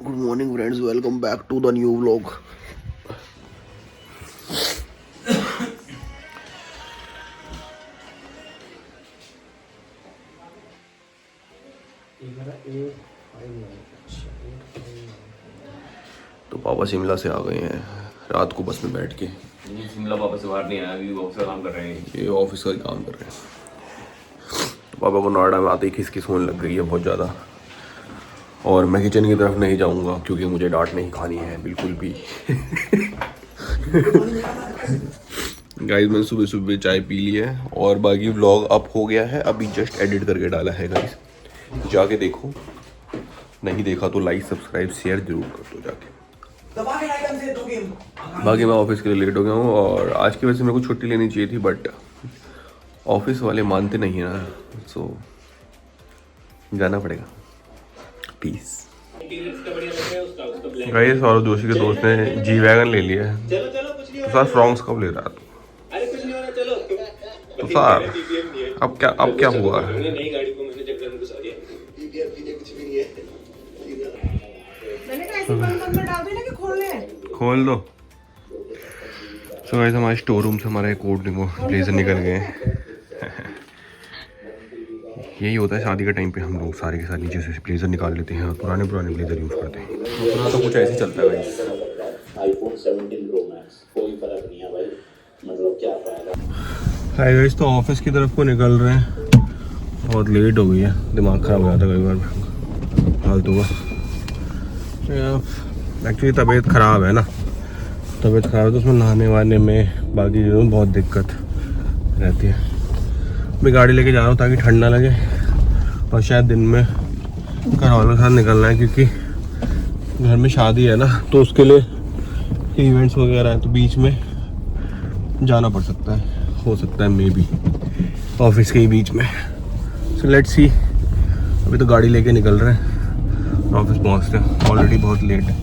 Good morning friends, welcome back to the new vlog. तो पापा शिमला से आ गए हैं रात को बस में बैठ के। शिमला वापस से बाहर नहीं आया, अभी ऑफिस का काम कर रहे हैं। ये ऑफिस का ही काम कर रहे हैं। तो पापा को नोएडा में आते ही खिसखिस होने लग गई है बहुत ज़्यादा, और मैं किचन की तरफ नहीं जाऊंगा क्योंकि मुझे डांट नहीं खानी है बिल्कुल भी। गाइस मैंने सुबह सुबह चाय पी ली है और बाकी व्लॉग अप हो गया है, अभी जस्ट एडिट करके डाला है गाइस, जाके देखो। नहीं देखा तो लाइक सब्सक्राइब शेयर जरूर कर दो जाके। बाकी मैं ऑफिस के लिए लेट हो गया हूँ और आज की वजह से मेरे को छुट्टी लेनी चाहिए थी, बट ऑफिस वाले मानते नहीं है ना, सो जाना पड़ेगा। पीस। गाइस सौरभ जोशी के दोस्त ने जी वैगन ले लिया है। तो सर फ्रॉन्क्स कब ले रहा था? तो सर अब क्या हुआ? खोल दो। सो गाइस हमारे स्टोर रूम से हमारे कोट ब्लेजर निकल गए हैं। यही होता है शादी के टाइम पे, हम लोग सारे के सारे नीचे से ब्लेजर निकाल लेते हैं और पुराने ब्लेजर यूज़ करते हैं। उतना तो कुछ ऐसे ही चलता है गाइस। iPhone 17 Pro Max कोई फर्क नहीं है भाई, मतलब क्या फायदा। हाय गाइस, तो ऑफिस की तरफ को निकल रहे हैं। बहुत लेट हो गई है, दिमाग ख़राब हो जाता है कई बार फालतू का। एक्चुअली तबीयत ख़राब है ना, तबीयत ख़राब है तो उसमें नहाने वाने में बाकी चीज़ों में बहुत दिक्कत रहती है। मैं गाड़ी लेके जा रहा हूँ ताकि ठंड ना लगे, और शायद दिन में घर वालों के साथ निकलना है क्योंकि घर में शादी है ना, तो उसके लिए इवेंट्स वगैरह हैं, तो बीच में जाना पड़ सकता है, हो सकता है मे बी ऑफिस के ही बीच में। So let's see. अभी तो गाड़ी लेके निकल रहे हैं, ऑफिस पहुँचते हैं। ऑलरेडी बहुत लेट है,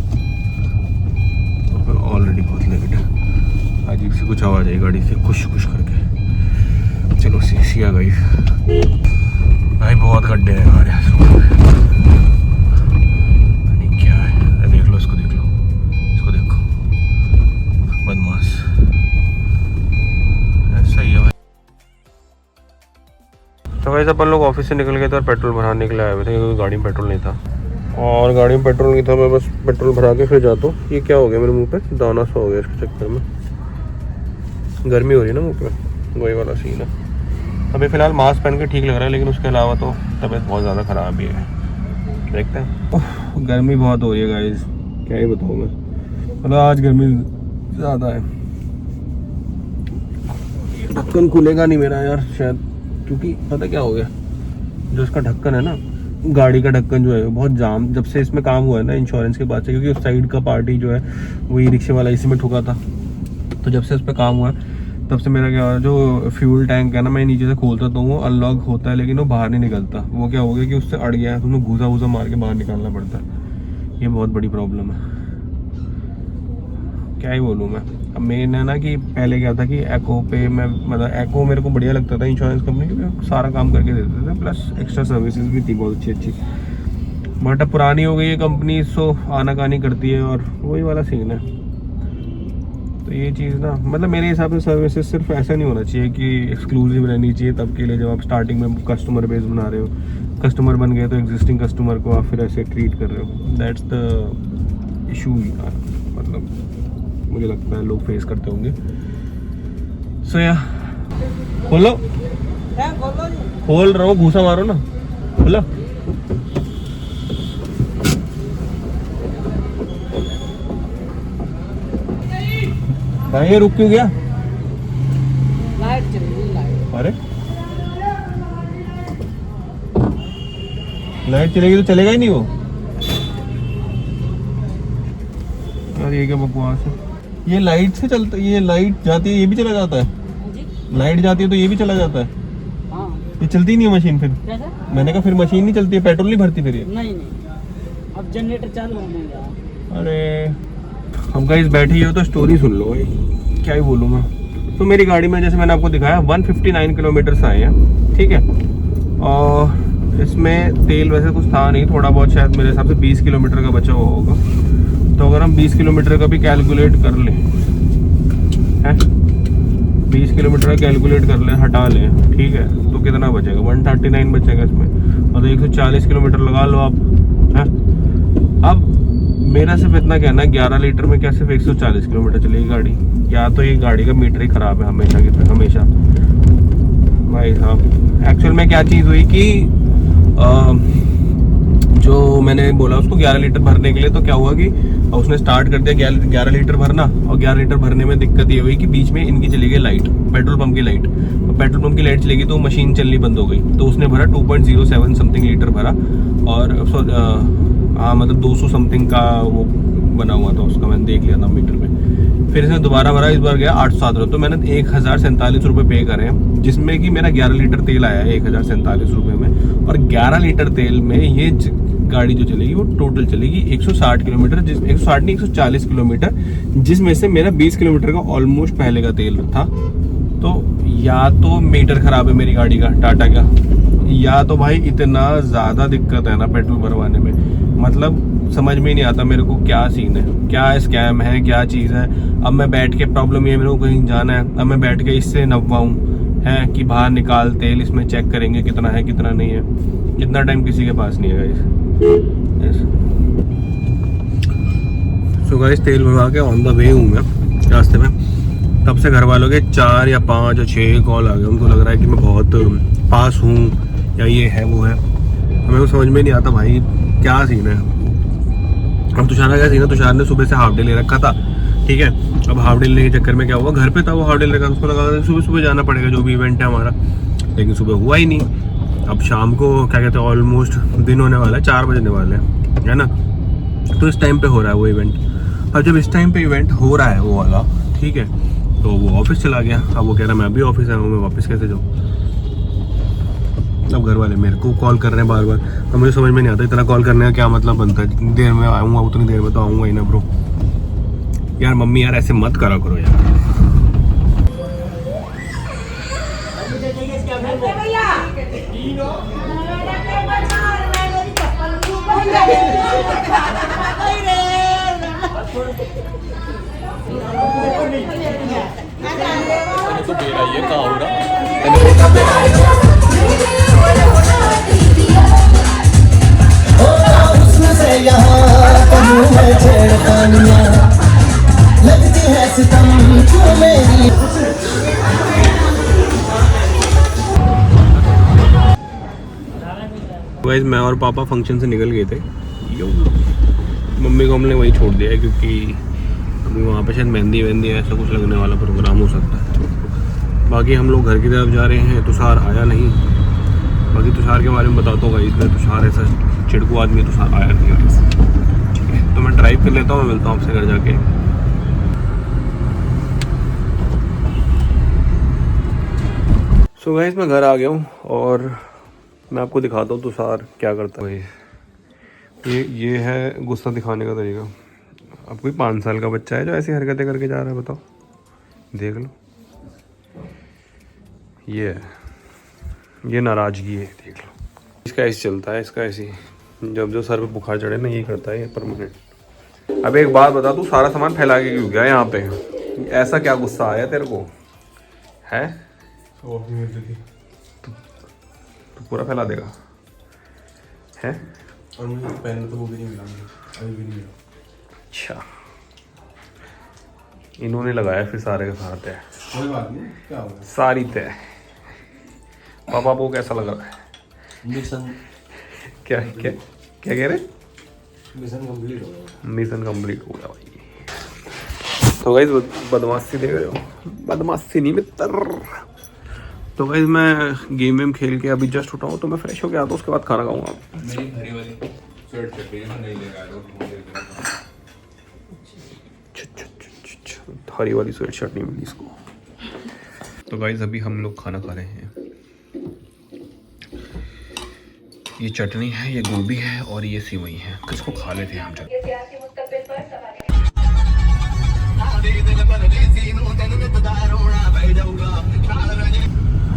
ऑलरेडी बहुत लेट है। अजीब सी कुछ आवाज़ आई गाड़ी से, खुश खुश करके। चलो सी आ गई भाई, बहुत गड्ढे हैं हमारे यहाँ। नहीं क्या है, देख लो इसको, देख लो इसको, देखो बदमाश ऐसा ही है भाई। तो वैसे अपन लोग ऑफिस से निकल गए थे और पेट्रोल भराने के लिए आए हुए थे क्योंकि गाड़ी में पेट्रोल नहीं था, और गाड़ी में पेट्रोल नहीं था। मैं बस पेट्रोल भरा के फिर जाता हूँ। ये क्या हो गया मेरे मुंह पे, दाना सा हो गया इसके चक्कर में, गर्मी हो रही है ना मुंह पे, वही वाला सीन है। अभी फ़िलहाल मास्क पहन के ठीक लग रहा है, लेकिन उसके अलावा तो तबीयत बहुत ज़्यादा ख़राब भी है। देखते हैं। गर्मी बहुत हो रही है गाइस, क्या ही बताऊँ मैं, मतलब आज गर्मी ज़्यादा है। ढक्कन खुलेगा नहीं मेरा यार शायद, क्योंकि पता क्या हो गया, जो इसका ढक्कन है ना, गाड़ी का ढक्कन जो है बहुत जाम, जब से इसमें काम हुआ है ना इंश्योरेंस के बाद से, क्योंकि उस साइड का पार्टी जो है वही रिक्शे वाला इसी में ठुका था, तो जब से उस पर काम हुआ है तब से मेरा क्या हुआ, जो फ्यूल टैंक है ना, मैं नीचे से खोलता तो वो अनलॉक होता है लेकिन वो बाहर नहीं निकलता। वो क्या हो गया कि उससे अड़ गया है, तो उसमें घूसा वूसा मार के बाहर निकालना पड़ता है। ये बहुत बड़ी प्रॉब्लम है, क्या ही बोलूँ मैं। अब मेन है ना कि पहले क्या था कि एको पे मैं, मतलब एको मेरे को बढ़िया लगता था इंश्योरेंस कंपनी, क्योंकि सारा काम करके देते थे, प्लस एक्स्ट्रा सर्विसेज भी थी बहुत अच्छी अच्छी। बट अब पुरानी हो गई है कंपनी, सो आनाकानी करती है और वही वाला सीन है। तो ये चीज़ ना, मतलब मेरे हिसाब से सर्विसेज सिर्फ ऐसा नहीं होना चाहिए कि एक्सक्लूसिव रहनी चाहिए तब के लिए, जब आप स्टार्टिंग में कस्टमर बेस बना रहे हो, कस्टमर बन गए तो एग्जिस्टिंग कस्टमर को आप फिर ऐसे ट्रीट कर रहे हो। दैट्स द इशू, मतलब मुझे लगता है लोग फेस करते होंगे। सो या खोलो, खोल रहा हूँ, घूसा मारो ना, खोलो। ये रुक क्यों गया? लाइट चली गई। अरे लाइट चलेगी तो चलेगा ही नहीं वो यार, ये क्या बकवास है। ये लाइट से चलता, ये लाइट जाती है ये भी चला जाता है, लाइट जाती है तो ये भी चला जाता है। हाँ। ये चलती नहीं है मशीन फिर? मैंने कहा फिर मशीन नहीं चलती है, पेट्रोल नहीं भरती फिर ये? नहीं, अब जनरेटर चालू होगा। अरे हम कहीं बैठे हो तो स्टोरी सुन लो भाई, क्या ही बोलूँ मैं। तो मेरी गाड़ी में जैसे मैंने आपको दिखाया 159 किलोमीटर आए हैं, ठीक है, और इसमें तेल वैसे कुछ था नहीं, थोड़ा बहुत शायद मेरे हिसाब से 20 किलोमीटर का बचा हुआ होगा। तो अगर हम 20 किलोमीटर का भी कैलकुलेट कर लें, हैं 20 किलोमीटर का कैलकुलेट कर लें, हटा लें, ठीक है, तो कितना बचेगा? 139 बचेगा इसमें। और 140 किलोमीटर लगा लो आप, हैं। अब मेरा सिर्फ इतना कहना है, 11 लीटर में क्या सिर्फ 140 किलोमीटर चलेगी गाड़ी? या तो ये गाड़ी का मीटर ही ख़राब है हमेशा की तरह, हमेशा। भाई साहब एक्चुअल में क्या चीज़ हुई कि जो मैंने बोला उसको 11 लीटर भरने के लिए, तो क्या हुआ कि उसने स्टार्ट कर दिया 11 लीटर भरना, और 11 लीटर भरने में दिक्कत ये हुई कि बीच में इनकी चली गई लाइट, पेट्रोल पंप की लाइट। तो पेट्रोल पंप की लाइट चली गई तो मशीन चलनी बंद हो गई। तो उसने भरा 2.07 समथिंग लीटर भरा, और हाँ मतलब 200 समथिंग का वो बना हुआ था उसका, मैंने देख लिया था मीटर में। फिर इसने दोबारा भरा, इस बार गया 807 रुपये। तो मैंने 1047 रुपये पे करे हैं, जिसमें कि मेरा 11 लीटर तेल आया है 1047 रुपये में। और 11 लीटर तेल में ये गाड़ी जो चलेगी वो टोटल चलेगी 160 किलोमीटर, 160 नहीं 140 किलोमीटर, जिसमें से मेरा 20 किलोमीटर का ऑलमोस्ट पहले का तेल था। तो या तो मीटर खराब है मेरी गाड़ी का, टाटा का, या तो भाई इतना ज़्यादा दिक्कत है ना पेट्रोल भरवाने में, मतलब समझ में नहीं आता मेरे को क्या सीन है, क्या स्कैम है, क्या चीज़ है। अब मैं बैठ के, प्रॉब्लम ये मेरे को कहीं जाना है, अब मैं बैठ के इससे नपवाऊँ है कि बाहर निकाल तेल, इसमें चेक करेंगे कितना है कितना नहीं है, इतना टाइम किसी के पास नहीं है गाइस। सो गाइस तेल भरवा के ऑन द वे हूँ मैं रास्ते में, तब से घर वालों के 4 या 5 या 6 कॉल आ गए। उनको लग रहा है कि मैं बहुत पास हूँ या ये है वो है। हमें को समझ में नहीं आता भाई क्या सीन है। अब तुषार का क्या सीन है, तुषार ने सुबह से हाफ डे ले रखा था, ठीक है। अब हाफ डे लेने के चक्कर में क्या हुआ, घर पे था वो हाफ डे लेकर, उसको लगा सुबह सुबह जाना पड़ेगा जो भी इवेंट है हमारा, लेकिन सुबह हुआ ही नहीं। अब शाम को क्या कहते हैं ऑलमोस्ट दिन होने वाला है, 4 बजने वाले हैं, है ना। तो इस टाइम पे हो रहा है वो इवेंट। अब जब इस टाइम पे इवेंट हो रहा है वो वाला, ठीक है, तो वो ऑफिस चला गया। अब वो कह रहा मैं भी ऑफिस आया हूँ, मैं वापस कैसे जाऊँ। अब घर वाले मेरे को कॉल कर रहे हैं बार बार। अब मुझे समझ में नहीं आता इतना कॉल करने का क्या मतलब बनता है। जितनी देर में आऊँगा उतनी देर में तो आऊँगा ही ना ब्रो। यार मम्मी यार ऐसे मत करा करो यार। तो बेरा ये कहाँ हो रहा गाइस मैं और पापा फंक्शन से निकल गए थे, मम्मी को हमने वहीं छोड़ दिया है क्योंकि अभी वहाँ पे शायद मेहंदी वेहंदी ऐसा कुछ लगने वाला प्रोग्राम हो सकता है। बाकी हम लोग घर की तरफ जा रहे हैं। तुषार आया नहीं। बाकी तुषार के बारे में बताता हूँ इसमें, तुषार ऐसा चिड़कू आदमी, तुषार आया नहीं गाइस, ठीक है। तो मैं ड्राइव कर लेता हूँ, मैं मिलता हूँ आपसे घर जाके। सो गाइस मैं घर आ गया हूँ और मैं आपको दिखाता हूँ तुषार क्या करता है। ये है गुस्सा दिखाने का तरीका। अब कोई 5 साल का बच्चा है जो ऐसी हरकतें करके जा रहा है, बताओ, देख लो। ये नाराज़गी है, देख लो। इसका ऐसे चलता है, इसका ऐसे जब जो सर पे बुखार चढ़े ना, ये करता है ये परमानेंट। अब एक बात बता, तू सारा सामान फैला के क्यों गया यहाँ पे? ऐसा क्या गुस्सा आया तेरे को है? तो पूरा फैला देगा है? और मुझे पहले तो वो भी नहीं मिला, अभी भी नहीं मिला। अच्छा, इन्होंने लगाया फिर सारे का सारा तय। कोई बात नहीं, क्या होगा, सारी तय। पापा को कैसा लग रहा है? मिशन क्या क्या क्या कह रहे? मिशन कंप्लीट हो गया। मिशन कंप्लीट हो गया भाई। तो गाइस बदमाशी देख रहे हो, बदमाशी नहीं मित्र। तो गाइस मैं गेम खेल के अभी जस्ट उठा हूँ, तो मैं फ्रेश हो गया तो उसके बाद खाना खाऊंगा। मेरी भरी वाली शर्ट चट रही है, नहीं लेगा तो हरी वाली स्वेट शर्ट नहीं मिली इसको। तो गाइस अभी हम लोग खाना खा रहे हैं। ये चटनी है, ये गोभी है और ये सिवई है। किसको खा लेते हैं हम जब।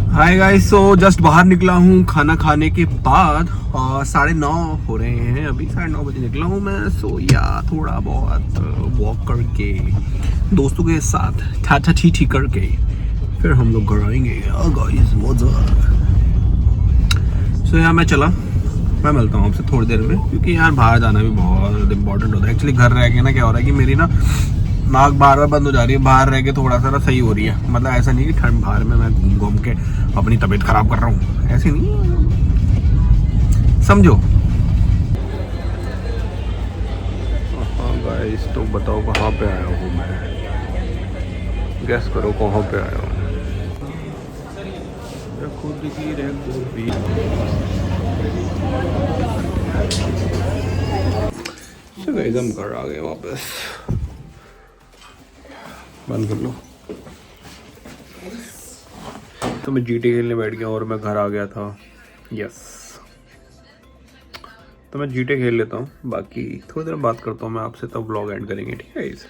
हाय गाइस, सो जस्ट बाहर निकला हूँ खाना खाने के बाद और 9:30 हो रहे हैं अभी। 9:30 बजे निकला हूँ मैं। सो या थोड़ा बहुत वॉक करके दोस्तों के साथ ठाठा ठी करके फिर हम लोग घर आएंगे। गाइस मजा। सो यार मैं चला, मैं मिलता हूँ आपसे थोड़ी देर में, क्योंकि यार बाहर जाना भी बहुत इंपॉर्टेंट होता है। एक्चुअली घर रह के ना क्या हो रहा है कि मेरी ना नाक बार बार बंद हो जा रही है। बाहर रह के थोड़ा सा ना सही हो रही है, मतलब ऐसा नहीं कि ठंड बाहर में मैं घूम घूम के अपनी तबीयत खराब कर रहा हूँ, ऐसे नहीं, समझो। हाँ गाइस, तो बताओ कहाँ पे आया हूँ मैं, गैस करो कहाँ पे आया हूँ। खुद की रेसिपी। तो गाइस हम घर आ गए वापस। बंद कर लो। तो मैं जीटी खेलने बैठ गया और मैं घर आ गया था। यस, तो मैं जीटी खेल लेता हूँ, बाकी थोड़ी देर बात करता हूँ मैं आपसे, तब व्लॉग एंड करेंगे, ठीक है गाइस।